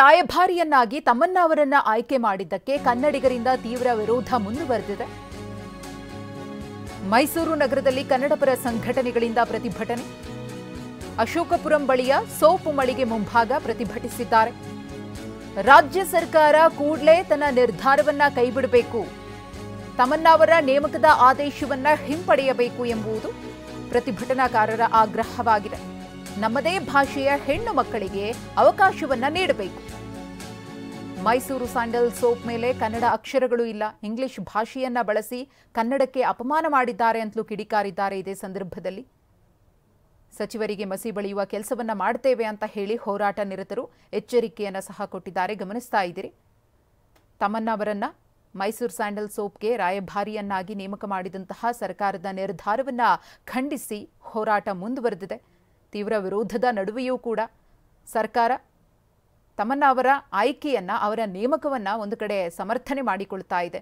ರಾಯಭಾರಿಯನ್ನಾಗಿ ತಮ್ಮನ್ನ ಅವರನ್ನ ಆಯ್ಕೆ ಮಾಡಿದ್ದಕ್ಕೆ ಕನ್ನಡಿಗರಿಂದ ತೀವ್ರ ವಿರೋಧ ಮುಂದುವರೆದಿದೆ. ಮೈಸೂರು ನಗರದಲ್ಲಿ ಕನ್ನಡಪರ ಸಂಘಟನೆಗಳಿಂದ ಪ್ರತಿಭಟನೆ. ಅಶೋಕಪುರಂ ಬಳಿಯ ಸೋಪು ಮಳಿಗೆ ಮುಂಭಾಗ ಪ್ರತಿಭಟಿಸಿದ್ದಾರೆ. ರಾಜ್ಯ ಸರ್ಕಾರ ಕೂಡಲೇ ತನ್ನ ನಿರ್ಧಾರವನ್ನ ಕೈಬಿಡಬೇಕು, ತಮ್ಮನ್ನ ಅವರ ನೇಮಕದ ಆದೇಶವನ್ನ ಹಿಂಪಡೆಯಬೇಕು ಎಂಬುದು ಪ್ರತಿಭಟನಾಕಾರರ ಆಗ್ರಹವಾಗಿದೆ. ನಮ್ಮದೇ ಭಾಷೆಯ ಹೆಣ್ಣು ಮಕ್ಕಳಿಗೆ ಅವಕಾಶವನ್ನ ನೀಡಬೇಕು. ಮೈಸೂರು ಸ್ಯಾಂಡಲ್ ಸೋಪ್ ಮೇಲೆ ಕನ್ನಡ ಅಕ್ಷರಗಳು ಇಲ್ಲ, ಇಂಗ್ಲಿಷ್ ಭಾಷೆಯನ್ನ ಬಳಸಿ ಕನ್ನಡಕ್ಕೆ ಅಪಮಾನ ಮಾಡಿದ್ದಾರೆ ಅಂತಲೂ ಕಿಡಿಕಾರಿದ್ದಾರೆ. ಇದೇ ಸಂದರ್ಭದಲ್ಲಿ ಸಚಿವರಿಗೆ ಮಸಿ ಬಳಿಯುವ ಕೆಲಸವನ್ನ ಮಾಡ್ತೇವೆ ಅಂತ ಹೇಳಿ ಹೋರಾಟ ನಿರತರು ಎಚ್ಚರಿಕೆಯನ್ನ ಸಹ ಕೊಟ್ಟಿದ್ದಾರೆ. ಗಮನಿಸ್ತಾ ಇದ್ದೀರಿ, ತಮ್ಮನ್ನ ಅವರನ್ನ ಮೈಸೂರು ಸ್ಯಾಂಡಲ್ ಸೋಪ್ಗೆ ರಾಯಭಾರಿಯನ್ನಾಗಿ ನೇಮಕ ಮಾಡಿದಂತಹ ಸರ್ಕಾರದ ನಿರ್ಧಾರವನ್ನ ಖಂಡಿಸಿ ಹೋರಾಟ ಮುಂದುವರೆದಿದೆ. ತೀವ್ರ ವಿರೋಧದ ನಡುವೆಯೂ ಕೂಡ ಸರ್ಕಾರ ತಮ್ಮನ್ನ ಅವರ ಆಯ್ಕೆಯನ್ನ, ಅವರ ನೇಮಕವನ್ನ ಒಂದು ಕಡೆ ಸಮರ್ಥನೆ ಮಾಡಿಕೊಳ್ತಾ ಇದೆ.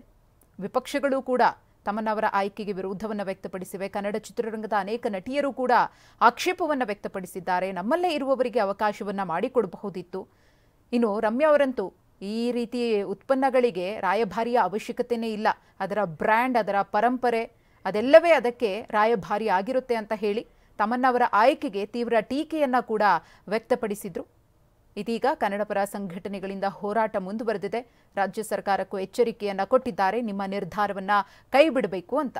ವಿಪಕ್ಷಗಳು ಕೂಡ ತಮ್ಮನ್ನ ಅವರ ಆಯ್ಕೆಗೆ ವಿರೋಧವನ್ನು ವ್ಯಕ್ತಪಡಿಸಿವೆ. ಕನ್ನಡ ಚಿತ್ರರಂಗದ ಅನೇಕ ನಟಿಯರು ಕೂಡ ಆಕ್ಷೇಪವನ್ನು ವ್ಯಕ್ತಪಡಿಸಿದ್ದಾರೆ. ನಮ್ಮಲ್ಲೇ ಇರುವವರಿಗೆ ಅವಕಾಶವನ್ನ ಮಾಡಿಕೊಡಬಹುದಿತ್ತು. ಇನ್ನು ರಮ್ಯಾ ಅವರಂತೂ ಈ ರೀತಿ ಉತ್ಪನ್ನಗಳಿಗೆ ರಾಯಭಾರಿಯ ಅವಶ್ಯಕತೆಯೇ ಇಲ್ಲ, ಅದರ ಬ್ರ್ಯಾಂಡ್, ಅದರ ಪರಂಪರೆ ಅದೆಲ್ಲವೇ ಅದಕ್ಕೆ ರಾಯಭಾರಿ ಆಗಿರುತ್ತೆ ಅಂತ ಹೇಳಿ ತಮ್ಮನ್ನವರ ಆಯ್ಕೆಗೆ ತೀವ್ರ ಟೀಕೆಯನ್ನ ಕೂಡ ವ್ಯಕ್ತಪಡಿಸಿದ್ರು. ಇದೀಗ ಕನ್ನಡಪರ ಸಂಘಟನೆಗಳಿಂದ ಹೋರಾಟ ಮುಂದುವರೆದಿದೆ. ರಾಜ್ಯ ಸರ್ಕಾರಕ್ಕೂ ಎಚ್ಚರಿಕೆಯನ್ನ ಕೊಟ್ಟಿದ್ದಾರೆ, ನಿಮ್ಮ ನಿರ್ಧಾರವನ್ನ ಕೈಬಿಡಬೇಕು ಅಂತ.